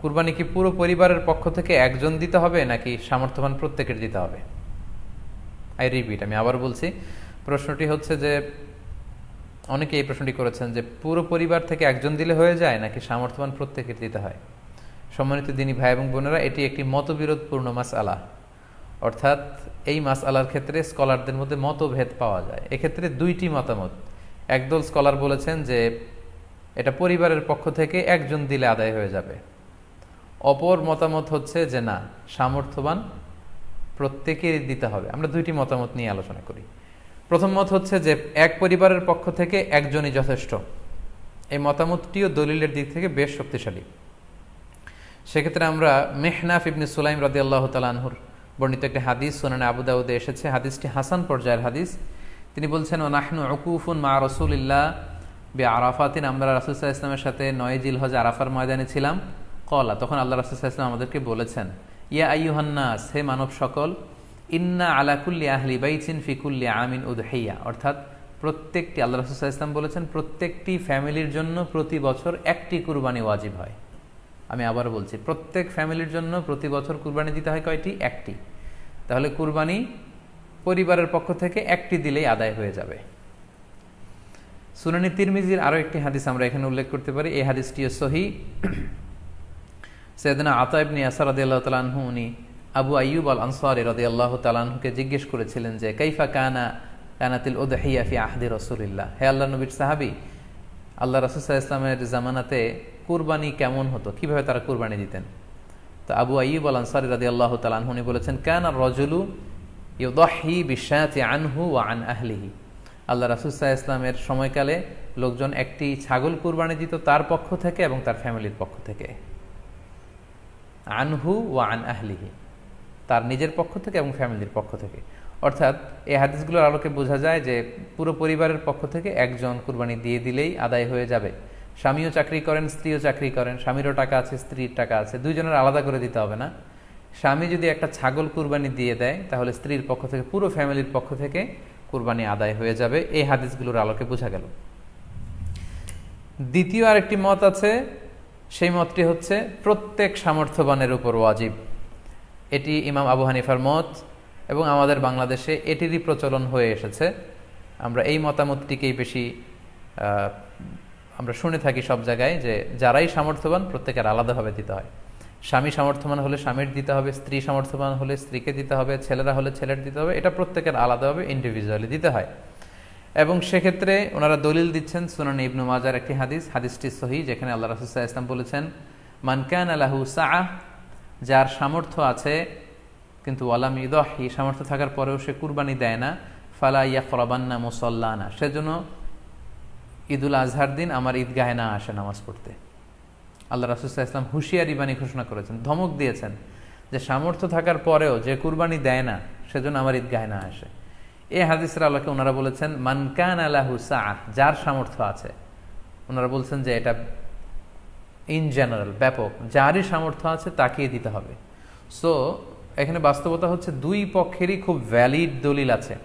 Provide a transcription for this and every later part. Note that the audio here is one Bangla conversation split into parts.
কুরবানি কি পুরো পরিবারের পক্ষ থেকে একজন দিতে হবে নাকি সামর্থ্যবান প্রত্যেকের দিতে হবে? আই রিপিট, আমি আবার বলছি, প্রশ্নটি হচ্ছে যে অনেকে এই প্রশ্নটি করেছেন যে পুরো পরিবার থেকে একজন দিলে হয়ে যায় নাকি সামর্থ্যবান প্রত্যেকের দিতে হয়। সম্মানিত দিনী ভাই এবং বোনেরা, এটি একটি মতবিরোধপূর্ণ মাসআলা, অর্থাৎ এই মাসআলার ক্ষেত্রে স্কলারদের মধ্যে মতভেদ পাওয়া যায়। এক্ষেত্রে দুইটি মতামত। একদল স্কলার বলেছেন যে এটা পরিবারের পক্ষ থেকে একজন দিলে আদায় হয়ে যাবে। অপর মতামত হচ্ছে যে না, সামর্থ্যবান প্রত্যেকেরই দিতে হবে। আমরা দুইটি মতামত নিয়ে আলোচনা করি। প্রথম মত হচ্ছে যে এক পরিবারের পক্ষ থেকে একজনই যথেষ্ট। এই মতামতটিও দলিলের দিক থেকে বেশ শক্তিশালী। সেক্ষেত্রে আমরা মেহনাফ ইবনে সুলাইম রাদিয়াল্লাহু তাআলা আনহুর বর্ণিত একটি হাদিস সুনানে আবু দাউদে এসেছে। হাদিসটি হাসান পর্যায়ের হাদিস। তিনি বলছেন, ও নাহনু উকুফুন মা রাসূলিল্লাহ আরাফাতিন, আমরা রাসূল সাল্লাল্লাহু আলাইহি ওয়াসাল্লামের সাথে 9 জিলহজ আরাফার ময়দানে ছিলাম। কলা, তখন আল্লাহ রাসূল সাল্লাল্লাহু আলাইহি ওয়াসাল্লাম আমাদেরকে বলেছেন, ইয়া আইয়ুহান নাস, হে মানব সকল, ইন্না আলা কুল্লি আহলি বাইতিন ফি কুল্লি আমিন উদহিয়া, অর্থাৎ প্রত্যেকটি, আল্লাহ রাসূল সাল্লাল্লাহু আলাইহি ওয়াসাল্লাম বলেছেন, প্রত্যেকটি ফ্যামিলির জন্য প্রতি বছর একটি কুরবানি ওয়াজিব হয়। আমি আবার বলছি, প্রত্যেক ফ্যামিলির জন্য প্রতি বছর কুরবানি দিতে হয় কয়টি? একটি। তাহলে কুরবানি পরিবারের পক্ষ থেকে একটি দিলেই আদায় হয়ে যাবে। সুনানি তিরমিজির আরো একটি হাদিস আমরা এখানে উল্লেখ করতে পারি। এই হাদিসটিও সহিহ। সাইয়েদনা আতা ইবনে ইয়াসার রাদিয়াল্লাহু তাআলা আনহু, উনি আবু আইয়ুব আল আনসারী রাদিয়াল্লাহু তাআলা আনহুকে জিজ্ঞেস করেছিলেন যে কাইফা কানাতিল উদহিয়া ফি আহদি রাসূলিল্লাহ, হে আল্লাহর নবীর সাহাবী, আল্লাহ রাসূল সাল্লাল্লাহু আলাইহি ওয়াসাল্লামের জামানাতে কুরবানি কেমন হতো, কিভাবে তারা কুরবানি দিতেন? তো আবু আইয়ুব আল আনসারী রাদিয়াল্লাহু তাআলা আনহু বলেছেন, কানা রাজুলু ইউদাহি বিশাতি আনহু ওয়া আন আহলিহি, আল্লাহ রাসূল সাল্লাল্লাহু আলাইহি ওয়াসাল্লামের সময়কালে লোকজন একটি ছাগল কুরবানি দিত তার পক্ষ থেকে এবং তার ফ্যামিলির পক্ষ থেকে। আনহু ওয়া আন আহলিহি, তার নিজের পক্ষ থেকে এবং ফ্যামিলির পক্ষ থেকে। অর্থাৎ এই হাদিসগুলোর আলোকে বোঝা যায় যে পুরো পরিবারের পক্ষ থেকে একজন কুরবানি দিয়ে দিলেই আদায় হয়ে যাবে। স্বামীও চাকরি করেন, স্ত্রীও চাকরি করেন, স্বামীরও টাকা আছে, স্ত্রীর টাকা আছে, দুইজনের আলাদা করে দিতে হবে না। স্বামী যদি একটা ছাগল কুরবানি দিয়ে দেয় তাহলে স্ত্রীর পক্ষ থেকে, পুরো ফ্যামিলির পক্ষ থেকে কুরবানি আদায় হয়ে যাবে। এই হাদিসগুলোর আলোকে বোঝা গেল। দ্বিতীয় আরেকটি মত আছে, সেই মতটি হচ্ছে প্রত্যেক সামর্থ্যবানের উপর ওয়াজিব। এটি ইমাম আবু হানিফার মত এবং আমাদের বাংলাদেশে এটিরই প্রচলন হয়ে এসেছে। আমরা এই মতামতটিকেই বেশি আমরা শুনে থাকি সব জায়গায়, যে যারাই সামর্থ্যবান প্রত্যেকের আলাদাভাবে দিতে হয়। স্বামী সামর্থ্যবান হলে স্বামীর দিতে হবে, স্ত্রী সামর্থ্যবান হলে স্ত্রীকে দিতে হবে, ছেলেরা হলে ছেলের দিতে হবে। এটা প্রত্যেকের আলাদাভাবে ইন্ডিভিজুয়ালি দিতে হয়। এবং সেক্ষেত্রে ওনারা দলিল দিচ্ছেন সুনান ইবনু মাজার একটি হাদিস, হাদিসটি সহিহ, যেখানে আল্লাহ রাসূল সাল্লাল্লাহু আলাইহি ওয়াসাল্লাম বলেছেন, মান কানা লাহু সাআহ, যার সামর্থ্য আছে কিন্তু ওয়ালাম ইউদাহি, সামর্থ্য থাকার পরেও সে কুরবানি দেয় না, ফালা ইয়াকরাবান্না মুসাল্লানা, সেজন্য ঈদুল আজহার দিন আমার ঈদগাহে না আসে নামাজ পড়তে। আল্লাহ রাসূল সাল্লাল্লাহু আলাইহি ওয়াসাল্লাম হুঁশিয়ারি বাণী ঘোষণা করেছেন, ধমক দিয়েছেন যে সামর্থ্য থাকার পরেও যে কুরবানি দেয় না সেজন্য আমার ঈদগাহে না আসে। এই হাদিসের আলোকে ওনারা বলেছেন মান কানা লাহু সাআহ, যার সামর্থ্য আছে। ওনারা বলছেন যে এটা ইন জেনারেল, ব্যাপক, যারই সামর্থ্য আছে তাকেই দিতে হবে। সো এখানে বাস্তবতা হচ্ছে দুই পক্ষেরই খুব ভ্যালিড দলিল আছে।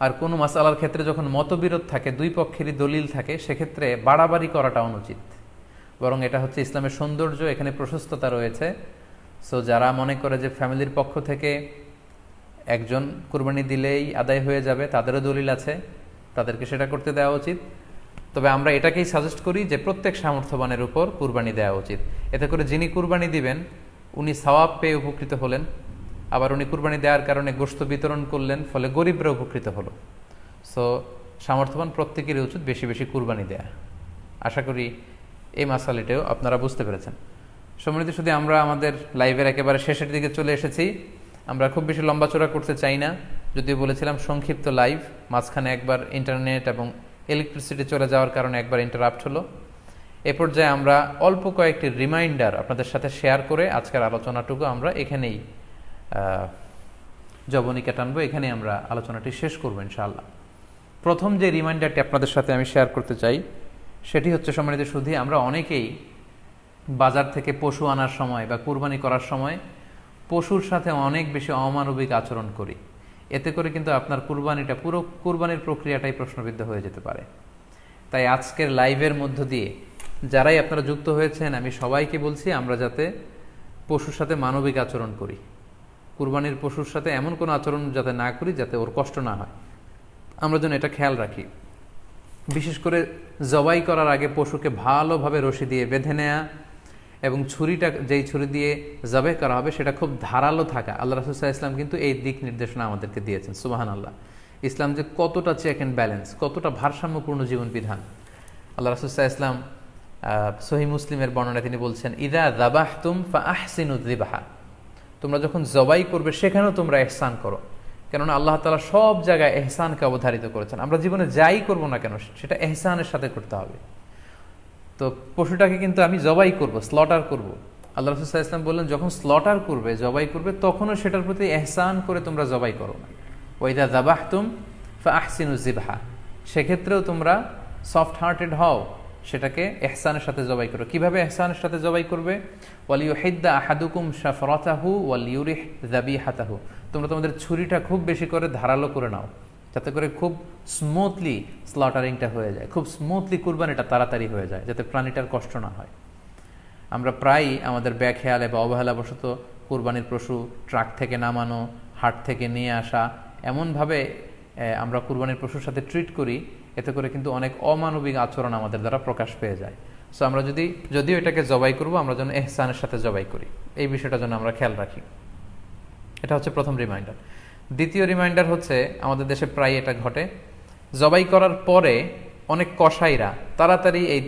আর কোনো মাসআলার ক্ষেত্রে যখন মতবিরোধ থাকে, দুই পক্ষেরই দলিল থাকে, সেক্ষেত্রে বাড়াবাড়ি করাটা অনুচিত। বরং এটা হচ্ছে ইসলামের সৌন্দর্য, এখানে প্রশস্ততা রয়েছে। সো যারা মনে করে যে ফ্যামিলির পক্ষ থেকে একজন কুরবানি দিলেই আদায় হয়ে যাবে, তাদেরও দলিল আছে, তাদেরকে সেটা করতে দেওয়া উচিত। তবে আমরা এটাকেই সাজেস্ট করি যে প্রত্যেক সামর্থ্যবানের উপর কুরবানি দেওয়া উচিত। এতে করে যিনি কুরবানি দিবেন উনি সওয়াব পেয়ে উপকৃত হলেন, আবার উনি কুরবানি দেওয়ার কারণে গোশত বিতরণ করলেন, ফলে গরিবরা উপকৃত হলো। সো সামর্থ্যবান প্রত্যেকেরই উচিত বেশি বেশি কুরবানি দেয়া। আশা করি এই মাসালাটাও আপনারা বুঝতে পেরেছেন। সম্মানিত শুধু আমরা আমাদের লাইভের একেবারে শেষের দিকে চলে এসেছি। আমরা খুব বেশি লম্বাচড়া করতে চাই না, যদিও বলেছিলাম সংক্ষিপ্ত লাইভ, মাঝখানে একবার ইন্টারনেট এবং ইলেকট্রিসিটি চলে যাওয়ার কারণে একবার ইন্টারাপ্ট হলো। এ পর্যায়ে আমরা অল্প কয়েকটি রিমাইন্ডার আপনাদের সাথে শেয়ার করে আজকের আলোচনাটুকু আমরা এখানেই জবনিকা টানবো, এখানেই আমরা আলোচনাটি শেষ করবো ইনশাআল্লাহ। প্রথম যে রিমাইন্ডারটি আপনাদের সাথে আমি শেয়ার করতে চাই সেটি হচ্ছে, সম্মানিত শুধু আমরা অনেকেই বাজার থেকে পশু আনার সময় বা কুরবানি করার সময় পশুর সাথে অনেক বেশি অমানবিক আচরণ করি। এতে করে কিন্তু আপনার কুরবানিটা, পুরো কুরবানির প্রক্রিয়াটাই প্রশ্নবিদ্ধ হয়ে যেতে পারে। তাই আজকের লাইভের মধ্য দিয়ে যারাই আপনারা যুক্ত হয়েছেন আমি সবাইকে বলছি আমরা যাতে পশুর সাথে মানবিক আচরণ করি, কুরবানির পশুর সাথে এমন কোনো আচরণ যাতে না করি যাতে ওর কষ্ট না হয়, আমরা যেন এটা খেয়াল রাখি। বিশেষ করে জবাই করার আগে পশুকে ভালোভাবে রশি দিয়ে বেঁধে নেয়া এবং ছুরিটা যেই ছুরি দিয়ে জবাই করা হবে সেটা খুব ধারালো থাকা। আল্লাহ রাসূল সাল্লাল্লাহু আলাইহি ওয়াসাল্লাম কিন্তু এই দিক নির্দেশনা আমাদেরকে দিয়েছেন। সুবহানাল্লাহ, ইসলাম যে কতটা চেক অ্যান্ড ব্যালেন্স, কতটা ভারসাম্যপূর্ণ জীবন বিধান। আল্লাহ রাসূল সাল্লাল্লাহু আলাইহি ওয়াসাল্লাম সহিহ মুসলিমের বর্ণনায় তিনি বলছেন, ইযা যাবাহতুম ফাআহসিনুয যিবহা, তোমরা যখন জবাই করবে সেখানেও তোমরা ইহসান করো। কেননা আল্লাহ তাআলা সব জায়গায় ইহসানকে অবধারিত করেছেন। আমরা জীবনে যাই করব না কেন সেটা ইহসানের সাথে করতে হবে। তো পশুটাকে কিন্তু আমি জবাই করব, স্লটার করব, আল্লাহ রাসূল সাল্লাল্লাহু আলাইহি ওয়াসাল্লাম বললেন যখন স্লটার করবে, জবাই করবে, তখনও সেটার প্রতি ইহসান করে তোমরা জবাই করো না। ওয়া ইযা যাবাহতুম ফাআহসিনুয যিবহা, সেক্ষেত্রেও তোমরা সফট হার্টেড হও, সেটাকে ইহসানের সাথে জবাই করো। কিভাবে ইহসানের সাথে জবাই করবে? ওয়ালিয়ুহিদ্দা আহাদুকুম শাফরাতাহু ওয়ালিয়ুরিহ যাবিহাতাহু, তোমরা তোমাদের ছুরিটা খুব বেশি করে ধারালো করে নাও, যাতে করে খুব স্মুথলি স্লটারিংটা হয়ে যায়, খুব স্মুথলি কুরবানিটা তাড়াতাড়ি হয়ে যায়, যাতে প্রাণীটার কষ্ট না হয়। আমরা প্রায়ই আমাদের ব্যাখেয়ালে বা অবহেলাবশত কুরবানির পশু ট্রাক থেকে নামানো, হাট থেকে নিয়ে আসা, এমনভাবে আমরা কুরবানির পশুর সাথে ট্রিট করি, এতে করে কিন্তু অনেক অমানবিক আচরণ আমাদের দ্বারা প্রকাশ পেয়ে যায়। সো আমরা যদিও এটাকে জবাই করব, আমরা যেন ইহসানের সাথে জবাই করি, এই বিষয়টা যেন আমরা খেয়াল রাখি। এটা হচ্ছে প্রথম রিমাইন্ডার। দ্বিতীয় রিমাইন্ডার হচ্ছে, আমাদের দেশে প্রায় এটা ঘটে, জবাই করার পরে অনেক কসাইরা তাড়াতাড়ি এই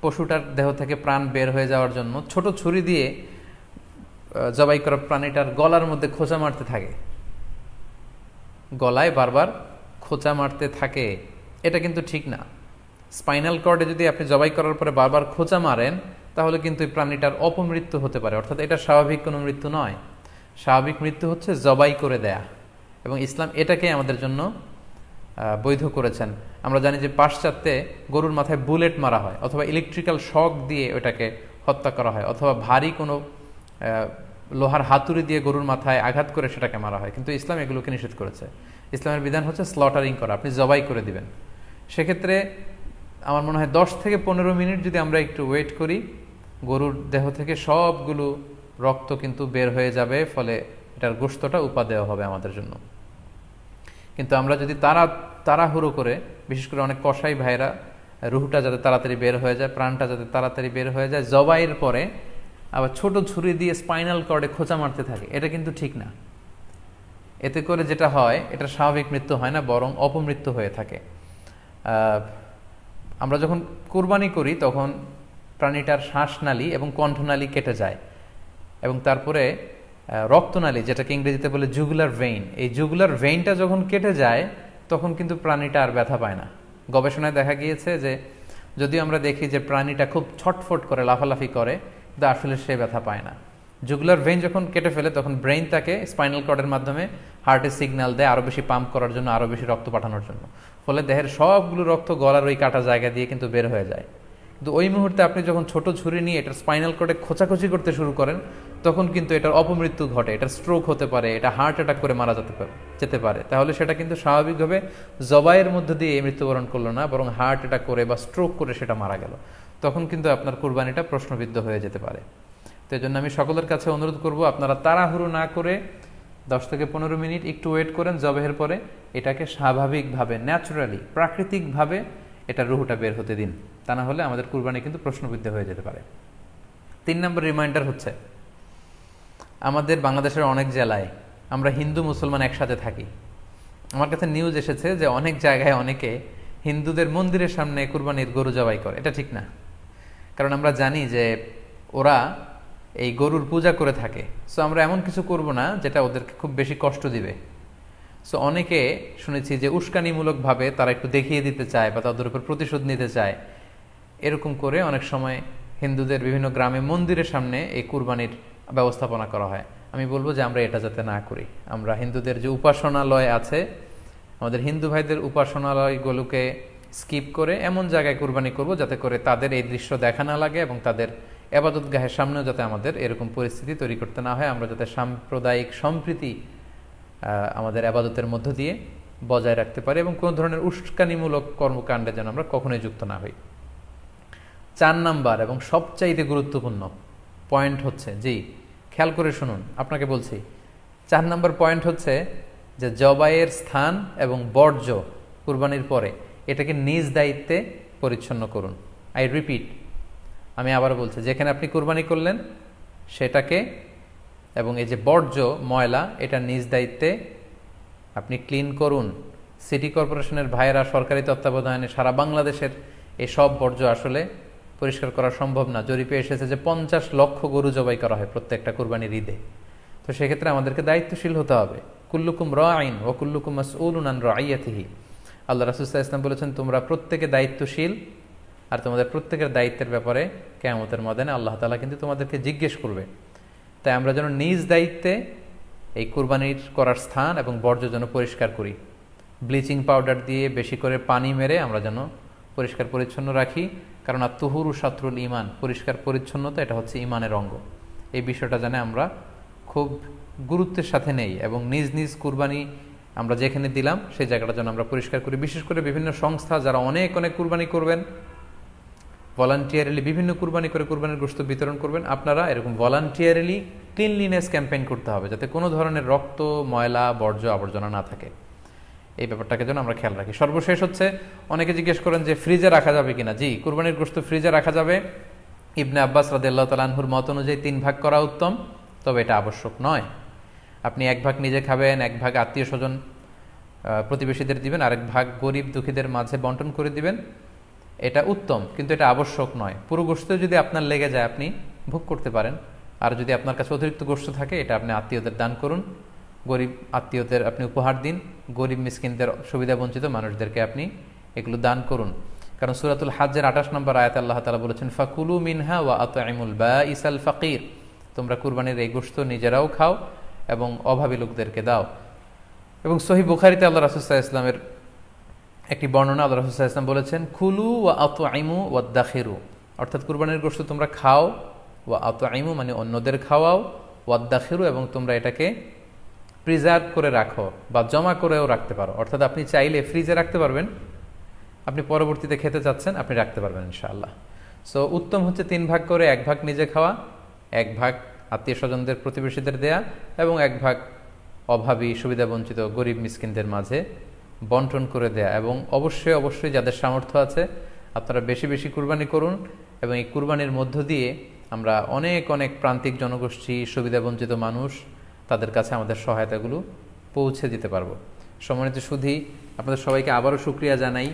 পশুটার দেহ থেকে প্রাণ বের হয়ে যাওয়ার জন্য ছোট ছুরি দিয়ে জবাই করা প্রাণীটার গলার মধ্যে খোঁচা মারতে থাকে, গলায় বারবার খোঁচা মারতে থাকে। এটা কিন্তু ঠিক না। স্পাইনাল কর্ডে যদি আপনি জবাই করার পরে বারবার খোঁচা মারেন, তাহলে কিন্তু এই প্রাণীটার অপমৃত্যু হতে পারে, অর্থাৎ এটা স্বাভাবিক কোনো মৃত্যু নয়। স্বাভাবিক মৃত্যু হচ্ছে জবাই করে দেয়া, এবং ইসলাম এটাকে আমাদের জন্য বৈধ করেছেন। আমরা জানি যে পাশ্চাত্যে গরুর মাথায় বুলেট মারা হয়, অথবা ইলেকট্রিক্যাল শক দিয়ে ওটাকে হত্যা করা হয়, অথবা ভারী কোনো লোহার হাতুড়ি দিয়ে গরুর মাথায় আঘাত করে সেটাকে মারা হয়, কিন্তু ইসলাম এগুলোকে নিষেধ করেছে। ইসলামের বিধান হচ্ছে স্লটারিং করা, আপনি জবাই করে দিবেন। সেক্ষেত্রে আমার মনে হয় 10 থেকে 15 মিনিট যদি আমরা একটু ওয়েট করি, গরুর দেহ থেকে সবগুলো রক্ত কিন্তু বের হয়ে যাবে, ফলে এটার গোশতটা উপাদেয় হবে আমাদের জন্য। কিন্তু আমরা যদি তাড়াহুড়ো করে, বিশেষ করে অনেক কসাই ভাইরা রুহটা যাতে তাড়াতাড়ি বের হয়ে যায়, প্রাণটা যাতে তাড়াতাড়ি বের হয়ে যায়, জবাইয়ের পরে আবার ছোট ছুরি দিয়ে স্পাইনাল কর্ডে খোঁচা মারতে থাকে, এটা কিন্তু ঠিক না। এতে করে যেটা হয়, এটা স্বাভাবিক মৃত্যু হয় না, বরং অপমৃত্যু হয়ে থাকে। আমরা যখন কুরবানি করি তখন প্রাণীটার শ্বাসনালী এবং কণ্ঠনালী কেটে যায়, এবং তারপরে রক্তনালী, যেটাকে ইংরেজিতে বলে জুগুলার ভেইন, এই জুগুলার ভেইনটা যখন কেটে যায় তখন কিন্তু প্রাণীটা আর ব্যথা পায় না। গবেষণায় দেখা গিয়েছে যে যদিও আমরা দেখি যে প্রাণীটা খুব ছটফট করে, লাফালাফি করে, কিন্তু আসলে সে ব্যথা পায় না। জুগুলার ভেইন যখন কেটে ফেলে তখন ব্রেইন তাকে স্পাইনাল কর্ডের মাধ্যমে হার্টে সিগন্যাল দেয় আরও বেশি পাম্প করার জন্য, আরও বেশি রক্ত পাঠানোর জন্য, ফলে দেহের সবগুলো রক্ত গলার ওই কাটা জায়গা দিয়ে কিন্তু বের হয়ে যায়। কিন্তু ওই মুহূর্তে আপনি যখন ছোট ছুরি নিয়ে এটার স্পাইনাল কর্ডে খোঁচাখুচি করতে শুরু করেন, তখন কিন্তু এটার অপমৃত্যু ঘটে, এটার স্ট্রোক হতে পারে, এটা হার্ট অ্যাটাক করে মারা যেতে পারে। তাহলে সেটা কিন্তু স্বাভাবিকভাবে জবাইয়ের মধ্য দিয়ে মৃত্যুবরণ করলো না, বরং হার্ট অ্যাটাক করে বা স্ট্রোক করে সেটা মারা গেল। তখন কিন্তু আপনার কুরবানিটা প্রশ্নবিদ্ধ হয়ে যেতে পারে। তো এই জন্য আমি সকলের কাছে অনুরোধ করব, আপনারা তাড়াহুড়ো না করে 10 থেকে 15 মিনিট একটু ওয়েট করেন জবাইয়ের পরে, এটাকে স্বাভাবিকভাবে, ন্যাচুরালি, প্রাকৃতিকভাবে এটা রুহটা বের হতে দিন, তা না হলে আমাদের কুরবানি কিন্তু প্রশ্নবিদ্ধ হয়ে যেতে পারে। 3 নম্বর রিমাইন্ডার হচ্ছে, আমাদের বাংলাদেশের অনেক জেলায় আমরা হিন্দু মুসলমান একসাথে থাকি। আমার কাছে নিউজ এসেছে যে অনেক জায়গায় অনেকে হিন্দুদের মন্দিরের সামনে কুরবানির গরু জবাই করে। এটা ঠিক না, কারণ আমরা জানি যে ওরা এই গরুর পূজা করে থাকে। সো আমরা এমন কিছু করব না যেটা ওদেরকে খুব বেশি কষ্ট দিবে। সো অনেকে শুনেছি যে উস্কানিমূলকভাবে তারা একটু দেখিয়ে দিতে চায় বা তাদের উপর প্রতিশোধ নিতে চায়, এরকম করে অনেক সময় হিন্দুদের বিভিন্ন গ্রামে মন্দিরের সামনে এই কুরবানির ব্যবস্থাপনা করা হয়। আমি বলবো যে আমরা এটা যাতে না করি। আমরা হিন্দুদের যে উপাসনালয় আছে, আমাদের হিন্দু ভাইদের উপাসনালয়গুলোকে স্কিপ করে এমন জায়গায় কুরবানি করব যাতে করে তাদের এই দৃশ্য দেখা না লাগে, এবং তাদের এবাদতগাহের সামনেও যাতে আমাদের এরকম পরিস্থিতি তৈরি করতে না হয়। আমরা যাতে সাম্প্রদায়িক সম্প্রীতি আমাদের আবাদতের মধ্য দিয়ে বজায় রাখতে পারি, এবং কোনো ধরনের উস্কানিমূলক কর্মকাণ্ডে যেন আমরা কখনোই যুক্ত না হই। 4 নাম্বার এবং সবচাইতে গুরুত্বপূর্ণ পয়েন্ট হচ্ছে, জি খেয়াল করে শুনুন, আপনাকে বলছি 4 নাম্বার পয়েন্ট হচ্ছে যে জবাইয়ের স্থান এবং বর্জ্য কুরবানির পরে এটাকে নিজ দায়িত্বে পরিচ্ছন্ন করুন। আই রিপিট, আমি আবার বলছি, যেখানে আপনি কুরবানি করলেন সেটাকে এবং এই যে বর্জ্য ময়লা এটা নিজ দায়িত্বে আপনি ক্লিন করুন। সিটি কর্পোরেশনের ভাইয়েরা সরকারি তত্ত্বাবধানে সারা বাংলাদেশের এই সব বর্জ্য আসলে পরিষ্কার করা সম্ভব না। জরিপে এসেছে যে 50 লক্ষ গরু জবাই করা হয় প্রত্যেকটা কুরবানির ঈদে। তো সেক্ষেত্রে আমাদেরকে দায়িত্বশীল হতে হবে। কুল্লুকুম রাঈন ওয়া কুল্লুকুম মাসউলুন আন রাইয়াতিহি। আল্লাহ রাসূল সাল্লাল্লাহু আলাইহি ওয়াসাল্লাম বলেছেন, তোমরা প্রত্যেকে দায়িত্বশীল আর তোমাদের প্রত্যেকের দায়িত্বের ব্যাপারে কিয়ামতের ময়দানে আল্লাহ তাআলা কিন্তু তোমাদেরকে জিজ্ঞেস করবে। তাই আমরা যেন নিজ দায়িত্বে এই কুরবানির করার স্থান এবং বর্জ্য যেন পরিষ্কার করি। ব্লিচিং পাউডার দিয়ে বেশি করে পানি মেরে আমরা যেন পরিষ্কার পরিচ্ছন্ন রাখি, কারণ আত-তুহুরু শাতরুল ঈমান, পরিষ্কার পরিচ্ছন্নতা এটা হচ্ছে ঈমানের অঙ্গ। এই বিষয়টা জানে আমরা খুব গুরুত্বের সাথে নেই এবং নিজ নিজ কুরবানি আমরা যেখানে দিলাম সেই জায়গাটা যেন আমরা পরিষ্কার করি। বিশেষ করে বিভিন্ন সংস্থা যারা অনেক অনেক কুরবানি করবেন, ভলান্টিয়ারিলি বিভিন্ন কুরবানি করে কুরবানির গোশত বিতরণ করবেন, আপনারা এরকম ভলান্টিয়ারিলি ক্লিনলিনেস ক্যাম্পেইন করতে হবে, যাতে কোনো ধরনের রক্ত, ময়লা, বর্জ্য, আবর্জনা না থাকে। এই ব্যাপারটাকে যেন আমরা খেয়াল রাখি। সর্বশেষ হচ্ছে, অনেকে জিজ্ঞেস করেন যে ফ্রিজে রাখা যাবে কিনা। জি, কুরবানির গোশত ফ্রিজে রাখা যাবে। ইবনে আব্বাস রাদিয়াল্লাহু তাআলা আনহুর মত অনুযায়ী 3 ভাগ করা উত্তম, তবে এটা আবশ্যক নয়। আপনি 1 ভাগ নিজে খাবেন, 1 ভাগ আত্মীয় স্বজন প্রতিবেশীদের দিবেন, আরেক ভাগ গরিব দুঃখীদের মাঝে বন্টন করে দিবেন, এটা উত্তম, কিন্তু এটা আবশ্যক নয়। পুরো গোশত যদি আপনার লেগে যায় আপনি ভোগ করতে পারেন, আর যদি আপনার কাছে অতিরিক্ত গোশত থাকে এটা আপনি আত্মীয়দের দান করুন, গরিব আত্মীয়দের আপনি উপহার দিন, গরিব মিসকিনদের, সুবিধা বঞ্চিত মানুষদেরকে আপনি এগুলো দান করুন। কারণ সূরাতুল হাজ্জের 28 নম্বর আয়াতে আল্লাহ তাআলা বলেছেন, ফাকুলু মিনহা ওয়া আত'ইমুল বাঈসাল ফাকির, তোমরা কুরবানির এই গোশত নিজেরাও খাও এবং অভাবী লোকদেরকে দাও। এবং সহিহ বুখারীতে আল্লাহ রাসূল সাল্লাল্লাহু আলাইহি ওয়াসাল্লামের একটি বর্ণনা, আল্লাহ রাসূল সাল্লাল্লাহু আলাইহি ওয়াসাল্লাম বলেছেন, কুলু ওয়া আত'ইমু ওয়াদাখিরু, অর্থাৎ কুরবানির গোশত তোমরা খাও, ওয়া আত'ইমু মানে অন্যদের খাওয়াও, ওয়াদাখিরু এবং তোমরা এটাকে প্রিজার্ভ করে রাখো বা জমা করেও রাখতে পারো। অর্থাৎ আপনি চাইলে ফ্রিজে রাখতে পারবেন, আপনি পরবর্তীতে খেতে চাচ্ছেন আপনি রাখতে পারবেন ইনশাআল্লাহ। সো উত্তম হচ্ছে 3 ভাগ করে 1 ভাগ নিজে খাওয়া, 1 ভাগ আত্মীয় স্বজনদের প্রতিবেশীদের দেয়া এবং 1 ভাগ অভাবী, সুবিধা বঞ্চিত, গরিব মিসকিনদের মাঝে বন্টন করে দেয়া। এবং অবশ্যই অবশ্যই যাদের সামর্থ্য আছে আপনারা বেশি বেশি কুরবানি করুন এবং এই কুরবানির মধ্য দিয়ে আমরা অনেক অনেক প্রান্তিক জনগোষ্ঠী, সুবিধা বঞ্চিত মানুষ, তাদের কাছে আমাদের সহায়তাগুলো পৌঁছে দিতে পারবো। সম্মানিত সুধী, আপনাদের সবাইকে আবারও শুকরিয়া জানাই।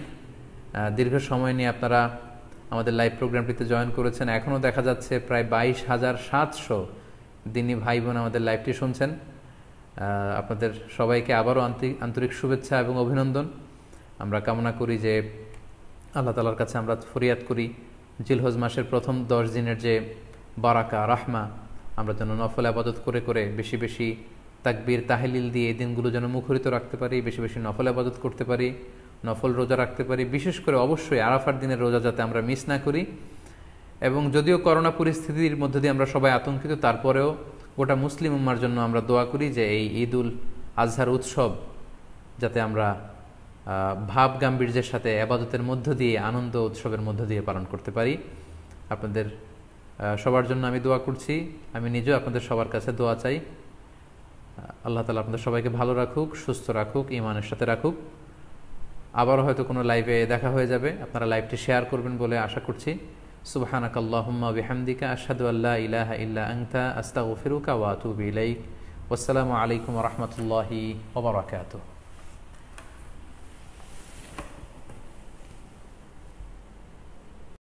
দীর্ঘ সময় নিয়ে আপনারা আমাদের লাইভ প্রোগ্রামটিতে জয়েন করেছেন। এখনও দেখা যাচ্ছে প্রায় 22,700 দিনী ভাই বোন আমাদের লাইভটি শুনছেন। আপনাদের সবাইকে আবারও আন্তরিক শুভেচ্ছা এবং অভিনন্দন। আমরা কামনা করি যে আল্লাহ তাআলার কাছে আমরা ফরিয়াদ করি জিলহজ মাসের প্রথম 10 দিনের যে বারাকা, রাহমা, আমরা যেন নফল আবাদত করে করে বেশি বেশি তাকবীর, তাহলিল দিয়ে এই দিনগুলো যেন মুখরিত রাখতে পারি, বেশি বেশি নফল আবাদত করতে পারি, নফল রোজা রাখতে পারি। বিশেষ করে অবশ্যই আরাফার দিনের রোজা যাতে আমরা মিস না করি। এবং যদিও করোনা পরিস্থিতির মধ্যে দিয়ে আমরা সবাই আতঙ্কিত, তারপরেও গোটা মুসলিম উম্মার জন্য আমরা দোয়া করি যে এই ঈদুল আজহার উৎসব যাতে আমরা ভাব গাম্ভীর্যের সাথে আবাদতের মধ্য দিয়ে, আনন্দ উৎসবের মধ্য দিয়ে পালন করতে পারি। আপনাদের সবার জন্য আমি দোয়া করছি, আমি নিজেও আপনাদের সবার কাছে দোয়া চাই। আল্লাহ তাআলা আপনাদের সবাইকে ভালো রাখুক, সুস্থ রাখুক, ঈমানের সাথে রাখুক। আবারও হয়তো কোনো লাইভে দেখা হয়ে যাবে, আপনারা লাইভটি শেয়ার করবেন বলে আশা করছি। সুবহানাকাল্লাহুম্মা বিহামদিকা আশহাদু আল্লা ইলাহা ইল্লা আনতা আস্তাগফিরুকা ওয়া আতুবু ইলাইক। ওয়াসসালামু আলাইকুম ওয়া রাহমাতুল্লাহি ওয়া বারাকাতুহু।